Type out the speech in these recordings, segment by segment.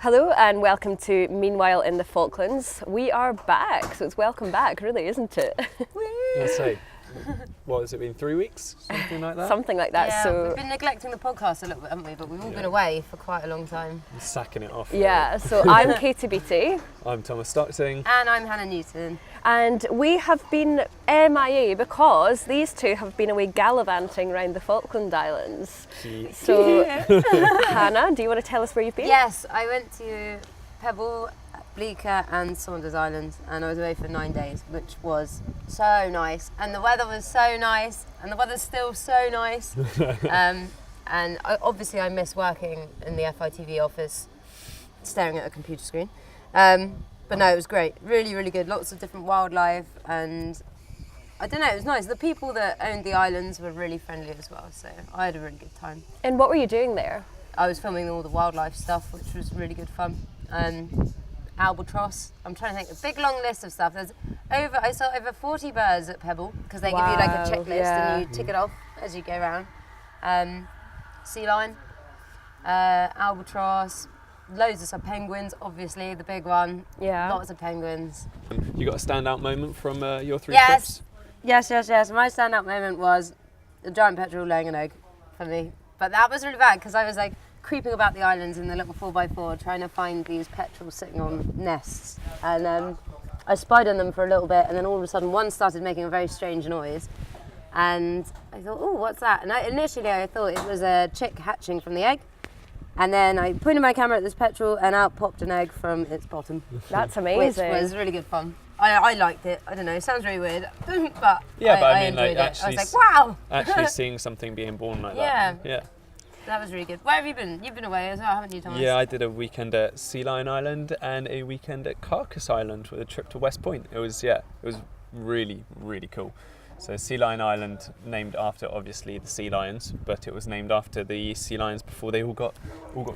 Hello and welcome to Meanwhile in the Falklands. We are back, so it's welcome back, really, isn't it? Let's say, what has it been, 3 weeks? Something like that? Something like that. Yeah, so we've been neglecting the podcast a little bit, haven't we? But we've all been away for quite a long time. I'm sacking it off. yeah, so I'm Katie Beattie. I'm Thomas Stockton. And I'm Hannah Newton. And we have been MIA because these two have been away gallivanting around the Falkland Islands. So, Hannah, do you want to tell us where you've been? Yes, I went to Pebble, Bleaker and Saunders Islands, and I was away for 9 days, which was so nice. And the weather was so nice, and the weather's still so nice. And obviously I miss working in the FITV office, staring at a computer screen. But no, it was great. Really, really good. Lots of different wildlife, and I don't know, it was nice. The people that owned the islands were really friendly as well, so I had a really good time. And what were you doing there? I was filming all the wildlife stuff, which was really good fun. Albatross. I'm trying to think. A big long list of stuff. I saw over 40 birds at Pebble, because they give you like a checklist and you tick it off as you go around. Sea lion, albatross, loads of penguins, obviously the big one. Yeah. Lots of penguins. You got a standout moment from your three Yes. trips? Yes. My standout moment was a giant petrel laying an egg for me. But that was really bad because I was like creeping about the islands in the little 4x4 trying to find these petrels sitting on nests. And I spied on them for a little bit, and then all of a sudden one started making a very strange noise. And I thought, oh, what's that? And initially I thought it was a chick hatching from the egg. And then I pointed my camera at this petrel and out popped an egg from its bottom. That's amazing. Which was really good fun. I liked it. I don't know, it sounds really weird, but Yeah, but I mean, enjoyed like, it. actually, I was like, wow! actually seeing something being born like that. Yeah. That was really good. Where have you been? You've been away as well, haven't you, Thomas? Yeah, I did a weekend at Sea Lion Island and a weekend at Carcass Island with a trip to West Point. It was really, really cool. So Sea Lion Island, named after obviously the sea lions, but it was named after the sea lions before they all got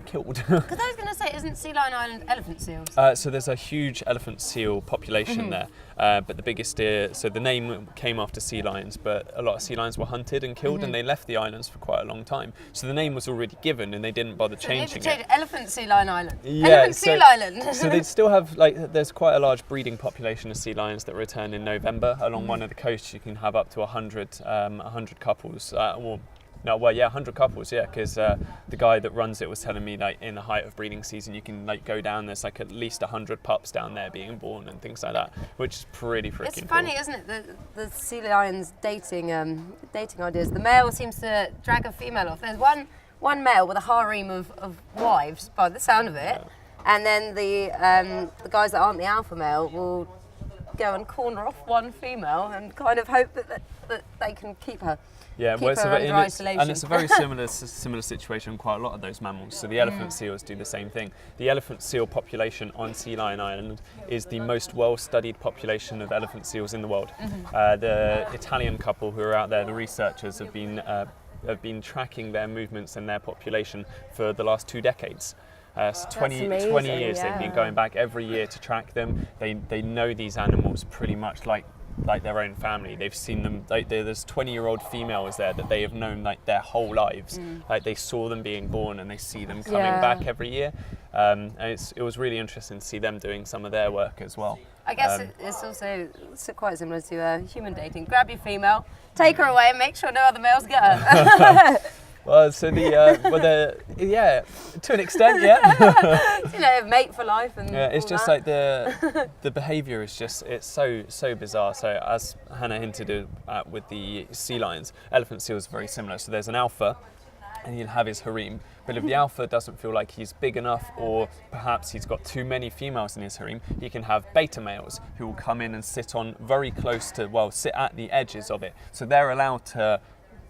killed. Because I was going to say, isn't Sea Lion Island elephant seals? So there's a huge elephant seal population there, but the biggest so the name came after sea lions, but a lot of sea lions were hunted and killed, and they left the islands for quite a long time. So the name was already given, and they didn't bother changing it. Elephant Sea Lion Island. Yeah, Elephant Seal Island. So they still have there's quite a large breeding population of sea lions that return in November. Along one of the coasts, you can have up to 100 couples. 100 couples, because the guy that runs it was telling me in the height of breeding season you can go down, there's at least 100 pups down there being born and things like that, which is pretty freaking It's funny, cool. isn't it, the sea lions dating ideas. The male seems to drag a female off. There's one male with a harem of wives, by the sound of it, and then the guys that aren't the alpha male will go and corner off one female and kind of hope that they can keep her. Yeah, Keep her under isolation. And it's a very similar situation in quite a lot of those mammals. So the elephant seals do the same thing. The elephant seal population on Sea Lion Island is the most well-studied population of elephant seals in the world. The Italian couple who are out there, the researchers, have been tracking their movements and their population for the last 2 decades. So 20 years they've been going back every year to track them. They know these animals pretty much like their own family. They've seen them, there's 20-year-old females there that they have known their whole lives. They saw them being born and they see them coming back every year. And it was really interesting to see them doing some of their work as well. I guess it's also quite similar to human dating. Grab your female, take her away and make sure no other males get her. Well, so to an extent, Mate for life and it's all just that. the behaviour is it's so bizarre. So as Hannah hinted at with the sea lions, elephant seals are very similar. So there's an alpha, and he'll have his harem. But if the alpha doesn't feel like he's big enough, or perhaps he's got too many females in his harem, he can have beta males who will come in and sit at the edges of it. So they're allowed to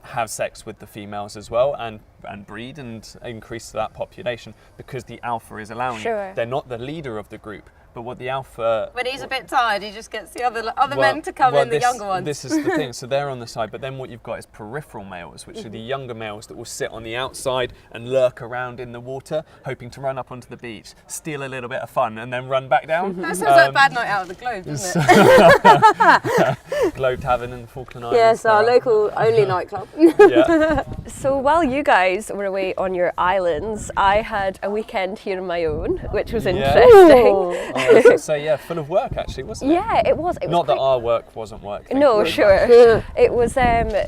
have sex with the females as well and breed and increase that population because the alpha is allowing it. They're not the leader of the group, but what the alpha... When he's a bit tired, he just gets the other men to come in, the younger ones. This is the thing, so they're on the side, but then what you've got is peripheral males, which are the younger males that will sit on the outside and lurk around in the water, hoping to run up onto the beach, steal a little bit of fun, and then run back down. That sounds like a bad night out of the Globe, doesn't it? Globe Tavern in the Falkland Islands. Yes, our local only nightclub. Yeah. So while you guys guys were away on your islands, I had a weekend here on my own, which was interesting. So yeah, full of work actually, wasn't it? Yeah, it was. Not that our work wasn't work. No, sure. It was,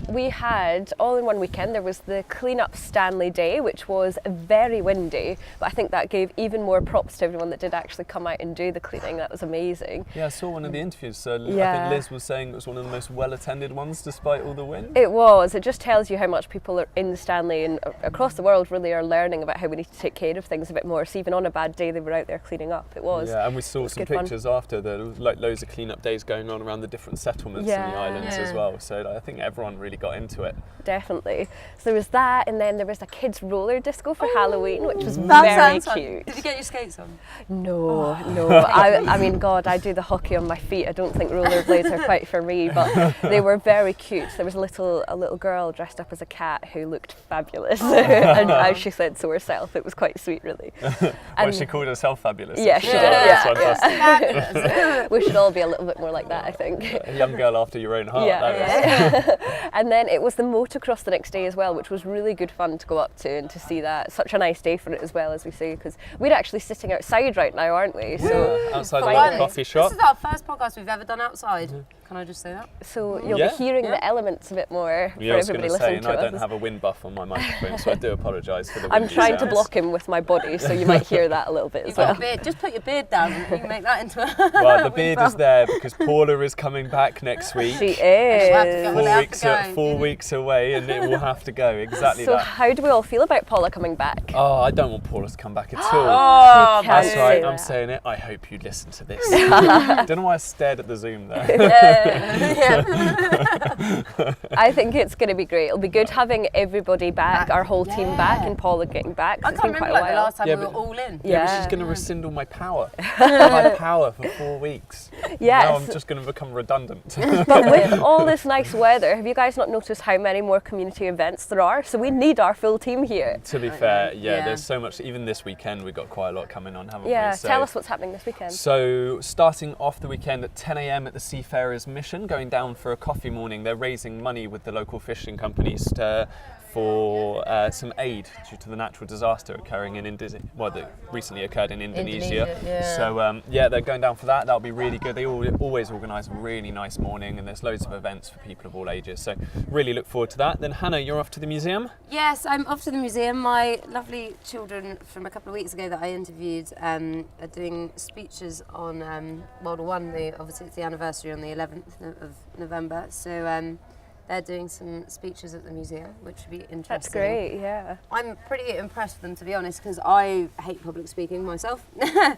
we had, all in one weekend, there was the Clean Up Stanley Day, which was very windy, but I think that gave even more props to everyone that did actually come out and do the cleaning. That was amazing. Yeah, I saw one of the interviews, so I think Liz was saying it was one of the most well-attended ones despite all the wind. It was. It just tells you how much people are in Stanley and across the world really are learning about how we need to take care of things a bit more. So even on a bad day, they were out there cleaning up. It was. Yeah, and we saw some pictures after. There was like loads of clean-up days going on around the different settlements in the islands as well. So I think everyone really got into it. Definitely. So there was that, and then there was a kids' roller disco for Halloween, which was very cute. Did you get your skates on? No. I mean, God, I do the hockey on my feet. I don't think rollerblades are quite for me, but they were very cute. There was a little girl dressed up as a cat who looked fabulous, and as she said so herself, it was quite sweet, really. Well, she called herself fabulous. Yeah, she did. Fabulous. We should all be a little bit more like that, I think. A young girl after your own heart. And then it was the motocross the next day as well, which was really good fun to go up to and to see that. Such a nice day for it as well, as we say, because we're actually sitting outside right now, aren't we? So outside the little coffee shop. This is our first podcast we've ever done outside. Can I just say that? So you'll be hearing the elements a bit more for everybody listening to us. I don't have a wind buff on my microphone, so I do apologise for the I'm windy trying sounds. to block him with my body, so you might hear that a little bit as well. Got a beard. Just put your beard down and you can make that into a Well, the beard is there because Paula is coming back next week. She is. 4 weeks away, and it will have to go. Exactly so that. How do we all feel about Paula coming back? Oh, I don't want Paula to come back at all. Oh, that's right, I'm saying it. I hope you listen to this. Don't know why I stared at the Zoom there. I think it's going to be great. It'll be good having everybody back, our whole team back, and Paula getting back. I can't remember the last time we were all in. Yeah, but she's going to rescind all my power. I've had power for 4 weeks. Yes. Now I'm just going to become redundant. But with all this nice weather, have you guys not noticed how many more community events there are? So we need our full team here. To be fair, there's so much. Even this weekend, we've got quite a lot coming on, haven't we? So, tell us what's happening this weekend. So starting off the weekend at 10 a.m. at the Seafarers Mission, going down for a coffee morning. They're raising money with the local fishing companies for some aid due to the natural disaster occurring in that recently occurred in Indonesia. So they're going down for that. That'll be really good. They always organise a really nice morning, and there's loads of events for people of all ages. So really look forward to that. Then Hannah, you're off to the museum? Yes, I'm off to the museum. My lovely children from a couple of weeks ago that I interviewed are doing speeches on World War I. Obviously, it's the anniversary on the 11th of November. So they're doing some speeches at the museum, which should be interesting. That's great, yeah. I'm pretty impressed with them, to be honest, because I hate public speaking myself. But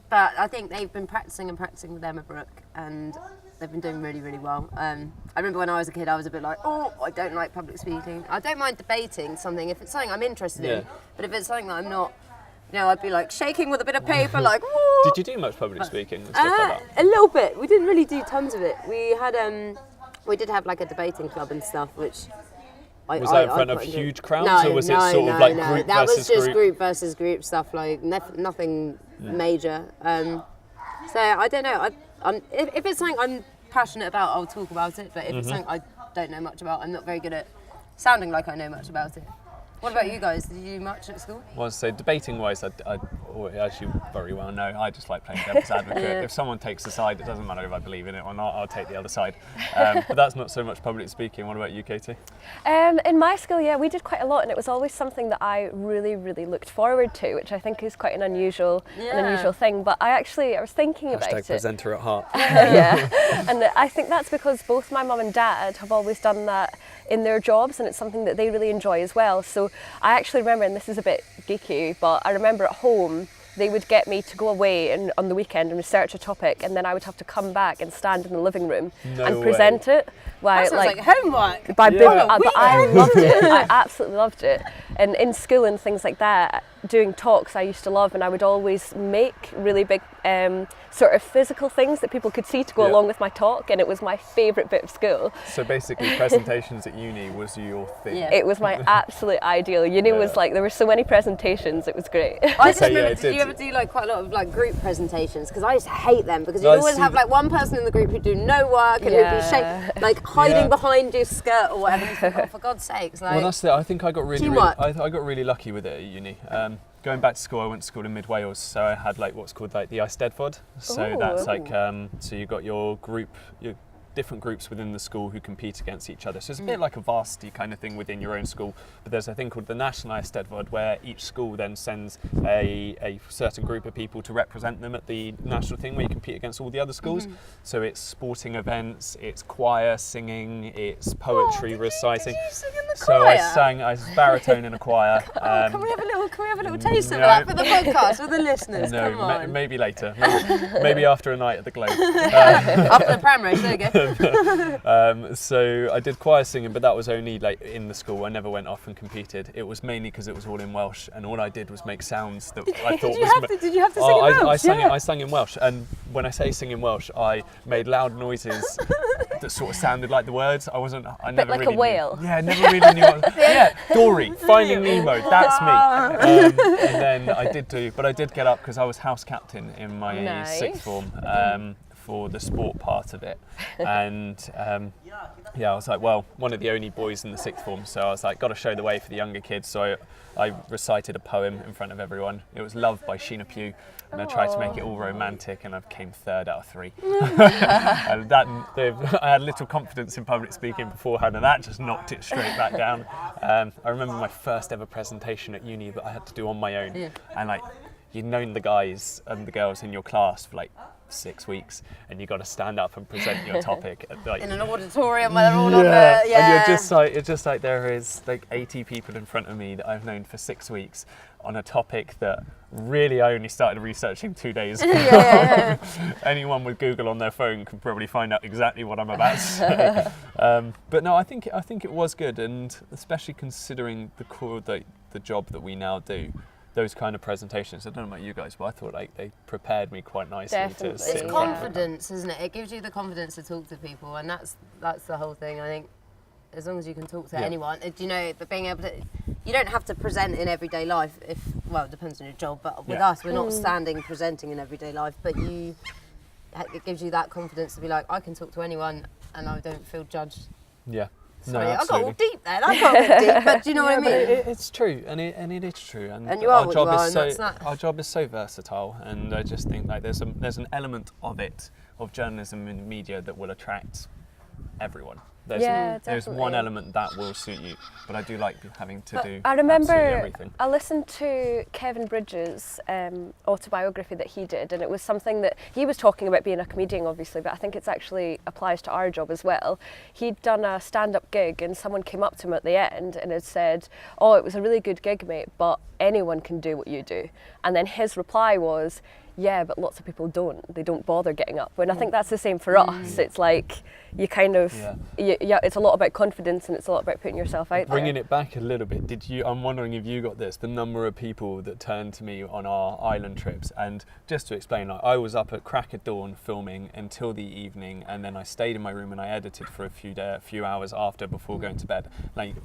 I think they've been practicing with Emma Brooke, and they've been doing really, really well. I remember when I was a kid, I was a bit like, I don't like public speaking. I don't mind debating something if it's something I'm interested in, but if it's something that I'm not, I'd be like shaking with a bit of paper, like, whoa. Did you do much public speaking and stuff like that? A little bit. We didn't really do tons of it. We had, we did have like a debating club and stuff, which was that in front of huge crowds, or was it sort of like group that versus was just group? Group versus group stuff, like nothing major. So I don't know. If it's something I'm passionate about, I'll talk about it. But if it's something I don't know much about, I'm not very good at sounding like I know much about it. What about you guys? Did you do much at school? Well, so debating-wise, as you very well know, I just like playing devil's advocate. If someone takes a side, it doesn't matter if I believe in it or not, I'll take the other side. But that's not so much public speaking. What about you, Katie? In my school, we did quite a lot, and it was always something that I really, really looked forward to, which I think is quite an unusual thing. But I was thinking about it. #presenter at heart. And I think that's because both my mum and dad have always done that in their jobs, and it's something that they really enjoy as well. So I actually remember, and this is a bit geeky, but I remember at home they would get me to go away on the weekend and research a topic, and then I would have to come back and stand in the living room and present it. That sounds like homework. But I loved it. I absolutely loved it. And in school and things like that, doing talks I used to love, and I would always make really big sort of physical things that people could see to go along with my talk, and it was my favourite bit of school. So basically presentations at uni was your thing. Yeah. It was my absolute ideal. Uni was like, there were so many presentations, it was great. I just So, remember, yeah, did you ever do like quite a lot of like group presentations? Because I used to hate them, because you always have like one person in the group who do no work and who'd be like hiding behind your skirt or whatever. You think, oh, for God's sakes, like. Well, that's it. I think I got really, Teamwork. I got really lucky with it at uni. Going back to school, I went to school in mid Wales, so I had like what's called like the Eisteddfod. So that's like so you got your group, your different groups within the school who compete against each other. So it's a bit like a varsity kind of thing within your own school. But there's a thing called the National Eisteddfod, where each school then sends a certain group of people to represent them at the national thing where you compete against all the other schools. So it's sporting events, it's choir singing, it's poetry reciting. Did you sing in the So choir? I was baritone in a choir. Can we have a little taste of that for the podcast, for the listeners? No, Come on. maybe later. Maybe after a night at the Globe. After the pram race, there you go. So I did choir singing, but that was only like in the school. I never went off and competed. It was mainly because it was all in Welsh, and all I did was make sounds that I thought Did you have to sing in Welsh? I sang in Welsh, and when I say sing in Welsh, I made loud noises that sort of sounded like the words. I never like really a whale. Knew. Yeah, I never really knew what. Yeah, Dory, Finding Nemo, that's me. And then I did get up because I was house captain in my sixth form. For the sport part of it, and I was like, well, one of the only boys in the sixth form, so I was like, got to show the way for the younger kids. So I recited a poem in front of everyone. It was Love by Sheena Pugh, and I tried to make it all romantic, and I came 3rd out of 3. And I had little confidence in public speaking beforehand, and that just knocked it straight back down. I remember my first ever presentation at uni that I had to do on my own, and like, you'd known the guys and the girls in your class for like 6 weeks, and you got to stand up and present your topic like, In an auditorium where they're all on the, and you're just like there is like 80 people in front of me that I've known for 6 weeks on a topic that really I only started researching 2 days ago. Anyone with Google on their phone can probably find out exactly what I'm about to say. But no, I think it was good, and especially considering the job that we now do. Those kind of presentations, I don't know about you guys, but I thought like they prepared me quite nicely. Definitely. To sit It's in front of confidence, isn't it? It gives you the confidence to talk to people, and that's the whole thing. I think as long as you can talk to anyone, you know, but being able to, you don't have to present in everyday life. It depends on your job, but with us, we're not standing presenting in everyday life. But it gives you that confidence to be like, I can talk to anyone, and I don't feel judged. Yeah. Sorry, No, I got all absolutely. deep there. I got all deep, but do you know what I mean? It's true, and it is true, and you are our what job you are, is and so that's that. our job is so versatile, and I just think like there's an element of journalism and media that will attract everyone. There's one element that will suit you, but I do like having to do I remember absolutely everything. I listened to Kevin Bridges' autobiography that he did, and it was something that he was talking about being a comedian, obviously, but I think it's actually applies to our job as well. He'd done a stand-up gig, and someone came up to him at the end and had said, "Oh, it was a really good gig, mate, but anyone can do what you do." And then his reply was, "Yeah, but lots of people don't. They don't bother getting up." And I think that's the same for us. It's like you kind of, it's a lot about confidence, and it's a lot about putting yourself out there. Bringing it back a little bit, I'm wondering if you got this, the number of people that turned to me on our island trips, and just to explain, like, I was up at crack of dawn filming until the evening, and then I stayed in my room and I edited for a few hours after before going to bed. Like,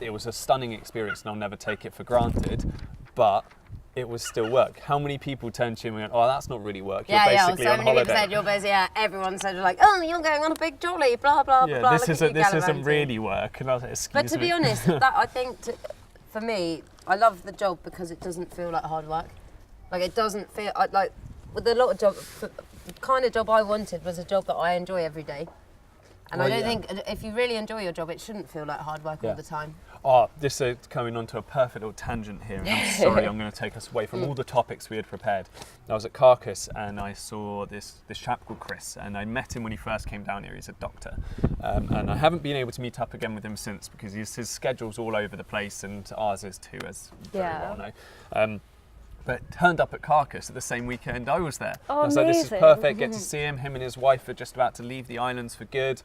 it was a stunning experience, and I'll never take it for granted, but it was still work. How many people turned to you and went, "Oh, that's not really work. You're basically so on many holiday." people said you're busy. Yeah, everyone said like, "Oh, you're going on a big jolly." Blah blah blah. This isn't really work. And I was like, "Excuse me." But to be honest, that I think for me, I love the job because it doesn't feel like hard work. Like it doesn't feel like with a lot of job. The kind of job I wanted was a job that I enjoy every day. And I don't think if you really enjoy your job, it shouldn't feel like hard work all the time. Oh, this is coming onto a perfect little tangent here. And I'm sorry, I'm going to take us away from all the topics we had prepared. I was at Carcass and I saw this chap called Chris, and I met him when he first came down here. He's a doctor. And I haven't been able to meet up again with him since because his schedule's all over the place, and ours is too, as you very well know. But turned up at Carcass at the same weekend I was there. Oh, I was like, this is amazing. perfect, get to see him. Him and his wife are just about to leave the islands for good.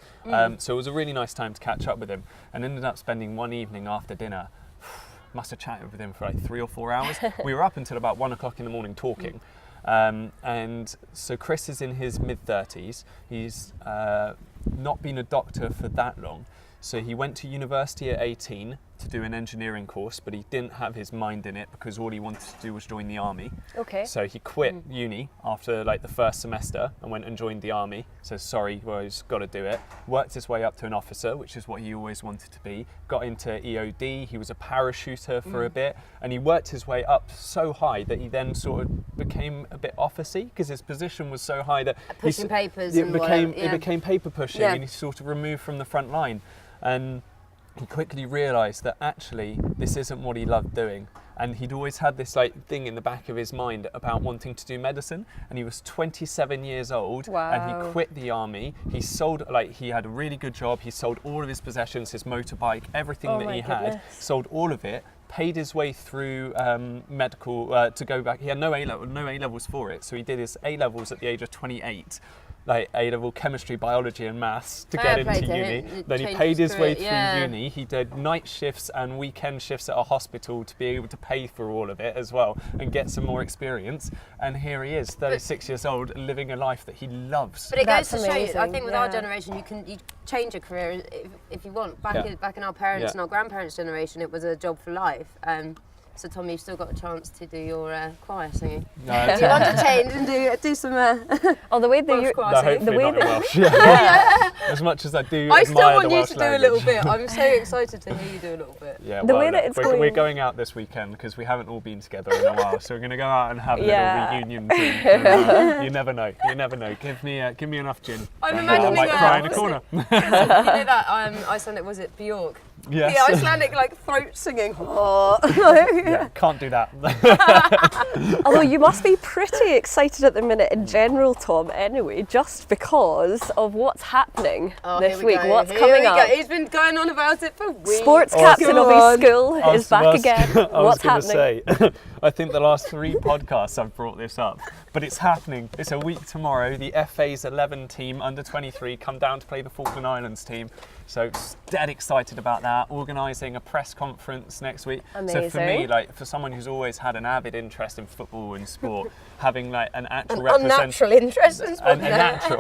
So it was a really nice time to catch up with him, and ended up spending one evening after dinner Must have chatted with him for like 3 or 4 hours. We were up until about 1 o'clock in the morning talking. And so Chris is in his mid-30s. He's not been a doctor for that long. So he went to university at 18 to do an engineering course, but he didn't have his mind in it because all he wanted to do was join the army. Okay. So he quit uni after like the first semester and went and joined the army. So sorry, well, he's got to do it. Worked his way up to an officer, which is what he always wanted to be. Got into EOD. He was a parachuter for a bit, and he worked his way up so high that he then sort of became a bit officy because his position was so high that Pushing papers it and became whatever, yeah. it became paper pushing, and he sort of removed from the front line. And he quickly realised that actually this isn't what he loved doing. And he'd always had this like thing in the back of his mind about wanting to do medicine. And he was 27 years old. Wow. And he quit the army. He sold, like, he had a really good job. He sold all of his possessions, his motorbike, everything that he had, sold all of it, paid his way through medical to go back. He had no A-levels for it. So he did his A-levels at the age of 28. Like A-level chemistry, biology and maths to get into uni. Then he paid his way through uni. He did night shifts and weekend shifts at a hospital to be able to pay for all of it as well and get some more experience. And here he is, 36 years old, living a life that he loves. But it goes That's to show you, I amazing, think with our generation, you change your career if you want. Back in our parents and our grandparents' generation, it was a job for life. So Tom, you've still got a chance to do your choir singing. No, Do you want to change and do some Oh, the way that Welsh you, choir singing? the way not in that Welsh. Yeah. As much as I do I admire still want the you Welsh to do language. a little bit. I'm so excited to hear you do a little bit. Yeah, The well, way that look, it's we're going- going out this weekend because we haven't all been together in a while, so we're going to go out and have a Yeah. little reunion thing. And, you never know. You never know. Give me enough gin. I'm and I imagining might cry in a was corner. you know that Icelandic, was it Bjork? Yes. The Icelandic like throat singing. Yeah, can't do that. although you must be pretty excited at the minute in general, Tom, anyway, just because of what's happening this week, what's coming up. He's been going on about it for weeks. Sports captain of his school is back again. What's happening? Say, I think the last 3 podcasts I've brought this up, but it's happening. It's a week tomorrow. The FA's 11 team, under 23, come down to play the Falkland Islands team. So dead excited about that. Organising a press conference next week. Amazing. So for me, like for someone who's always had an avid interest in football and sport, having like an actual Unnatural interest in sport. a natural,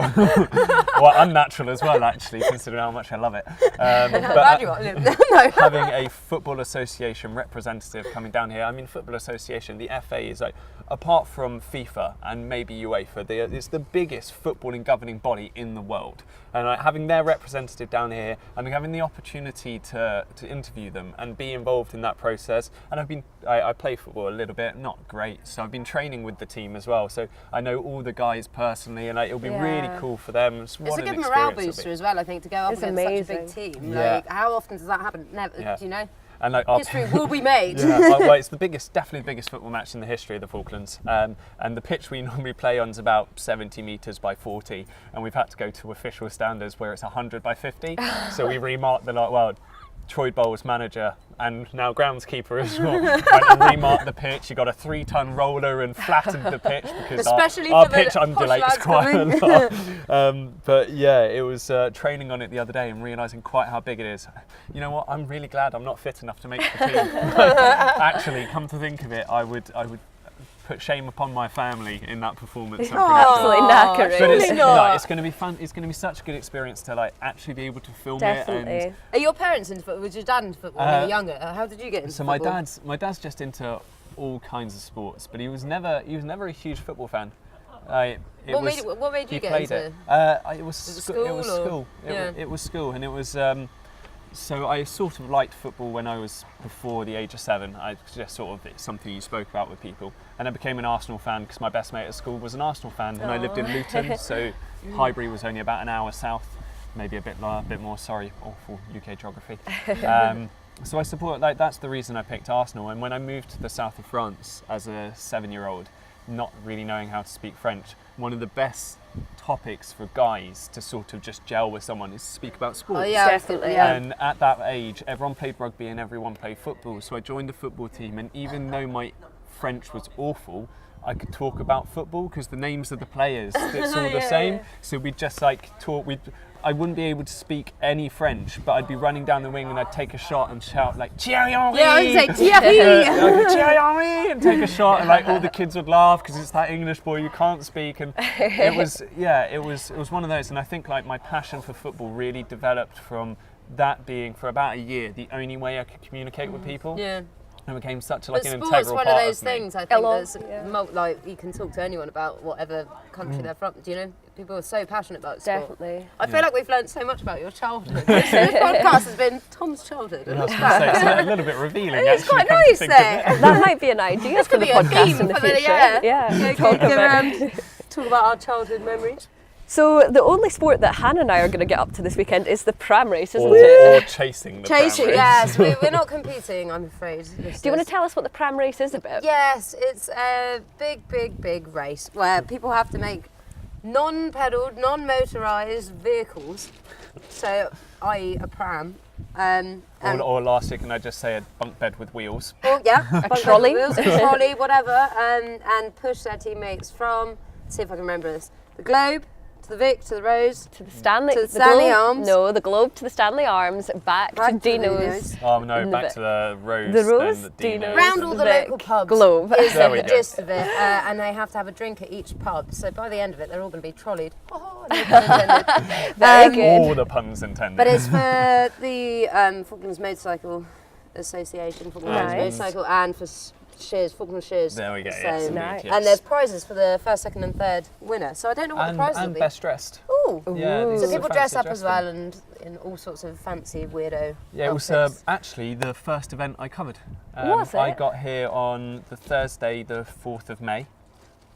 well, unnatural as well, actually, considering how much I love it. Glad you are. No. Having a football association representative coming down here. I mean, football association, the FA is like, apart from FIFA and maybe UEFA, it's the biggest footballing governing body in the world. And like, having their representative down here and having the opportunity to interview them and be involved in that process. And I play football a little bit, not great, so I've been training with the team as well. So I know all the guys personally, and like, it'll be really cool for them. It's a good morale booster as well, I think, to go up against such a big team. Yeah. Like, how often does that happen? Never. Yeah. Do you know? And like History will be made. Yeah, well, it's definitely the biggest football match in the history of the Falklands. And the pitch we normally play on is about 70 metres by 40, and we've had to go to official standards where it's 100 by 50. So we remarked Troy Bowles, manager and now groundskeeper as well, went and remarked the pitch. You got a 3-ton roller and flattened the pitch because our pitch undulates quite a lot. But yeah, it was training on it the other day and realising quite how big it is. You know what? I'm really glad I'm not fit enough to make the team. Actually, come to think of it, I would put shame upon my family in that performance. Absolutely knackering. But it's going to be fun. It's going to be such a good experience to like actually be able to film it. And Are your parents into football? Was your dad into football when you were younger? How did you get into football? So my dad's just into all kinds of sports, but he was never a huge football fan. What made you get into it? It was school. It was school, and it was. So I sort of liked football when I was before the age of 7. I just sort of, it's something you spoke about with people. And I became an Arsenal fan because my best mate at school was an Arsenal fan, and I lived in Luton, so Highbury was only about an hour south, maybe a bit more. Sorry, awful UK geography. So I support, like, that's the reason I picked Arsenal. And when I moved to the south of France as a 7-year-old, not really knowing how to speak French, one of the best topics for guys to sort of just gel with someone is to speak about sports. Oh yeah, definitely. Yeah. And at that age, everyone played rugby and everyone played football. So I joined the football team, and even though my French was awful, I could talk about football because the names of the players, it's all the same. So we'd just like talk. I wouldn't be able to speak any French, but I'd be running down the wing and I'd take a shot and shout like Thierry Henry! Yeah, I was like, Thierry! Thierry Henry! And take a shot, and like all the kids would laugh because it's that English boy you can't speak. And it was one of those. And I think like my passion for football really developed from that being, for about a year, the only way I could communicate with people. Yeah. And became such But an sport's integral one part of those me. things, I think, that's Yeah. like you can talk to anyone about whatever country they're from. Do you know? People are so passionate about sport. Definitely. I feel like we've learned so much about your childhood. This podcast has been Tom's childhood. I was going to say, it's a little bit revealing. It's actually, quite come to nice think of there. it. That might be an idea for could the be a podcast theme in the for the- future. yeah. Talk about our childhood memories. So the only sport that Hannah and I are going to get up to this weekend is the pram race, isn't Or it? chasing the Chasing, pram race. yes. We're not competing, I'm afraid. Do you want to tell us what the pram race is a bit? Yes, it's a big race where people have to make non-pedalled, non-motorised vehicles. So, i.e. a pram. Or last year, can I just say a bunk bed with wheels? Oh, yeah. A trolley. A trolley, whatever. And push their teammates from, let's see if I can remember this, the Globe, to the Vic, to the Rose, To the Stanley, To the Stanley Globe, Arms. No, the Globe to the Stanley Arms, back to to Dino's. Oh no, In the back bit. to the Rose. The Rose, then the Dino's. round all the Vic, local pubs. Globe. Is There we the go. gist of it, and they have to have a drink at each pub. So by the end of it, they're all going to be trolleyed. Oh, no pun intended. Very good. All the puns intended. But it's for the Falklands Motorcycle Association, Falklands Nice. Motorcycle, and for Shears, Falkland Shears. There we go. So, Yes, indeed, Nice. yes. and there's prizes for the first, second, and third winner. So I don't know what the prizes and will be. best dressed. Ooh. Yeah, these So are people fancy dress up dress as well them. and in all sorts of fancy weirdo Yeah, it was outfits. actually the first event I covered. Was I it? got here on the Thursday, the 4th of May,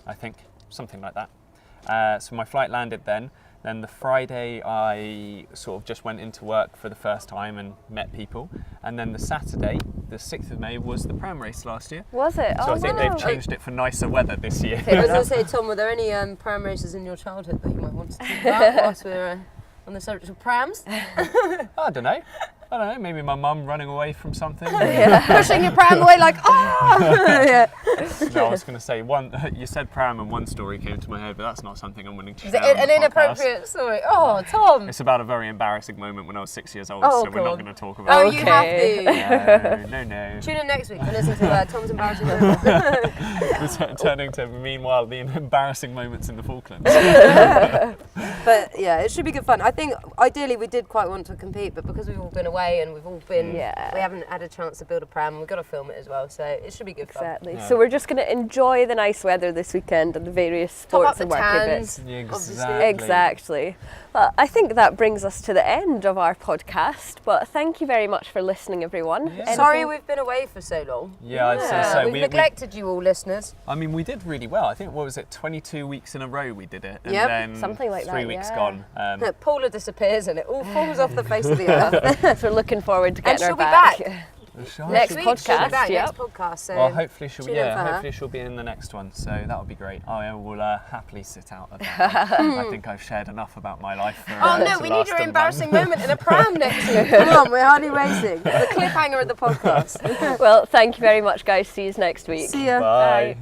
I think, something like that. So my flight landed then. Then the Friday, I sort of just went into work for the first time and met people. And then the Saturday, the 6th of May, was the pram race last year. Was it? So Oh, I think wow. they've changed it for nicer weather this year. Okay, I was going to say, Tom, were there any pram races in your childhood that you might want to talk about whilst we're on the subject of prams? I don't know. Maybe my mum running away from something. Pushing your pram away like, oh! Yeah. No, I was going to say, you said pram and one story came to my head, but that's not something I'm willing to Is share it on an the podcast. inappropriate story? Oh, Tom! It's about a very embarrassing moment when I was 6 years old, Oh, so we're not God. going to talk Oh, about it. you Okay. have to. No. Tune in next week and listen to Tom's embarrassing moment. It's turning to, meanwhile, the embarrassing moments in the Falklands. But yeah, it should be good fun. I think ideally we did quite want to compete, but because we've all been away and we've all been, Yeah. we haven't had a chance to build a pram. We've got to film it as well, so it should be good fun. Exactly. Yeah. So we're just going to enjoy the nice weather this weekend and the various Top up sports the and work tans. bits. Yeah, Obviously. Exactly. Well, I think that brings us to the end of our podcast. But thank you very much for listening, everyone. Yeah. Anything- Sorry we've been away for so long. Yeah, I'd say so. We've neglected you all, listeners. I mean, we did really well. I think, what was it, 22 weeks in a row we did it. And Yep. then Something like 3 that, weeks yeah. gone. Paula disappears and it all falls off the face of the earth. So we're looking forward to getting she'll her be back. back. Next Week, she'll be podcast, back, yep. next podcast. So Well, hopefully she'll, tune in for her. hopefully she'll be in the next one. So that would be great. I will happily sit out of that one. I think I've shared enough about my life. For, Oh no, to we last need your a month. embarrassing moment in a pram next week. Come on, we're hardly racing. The cliffhanger of the podcast. Well, thank you very much, guys. See you next week. See ya. Bye.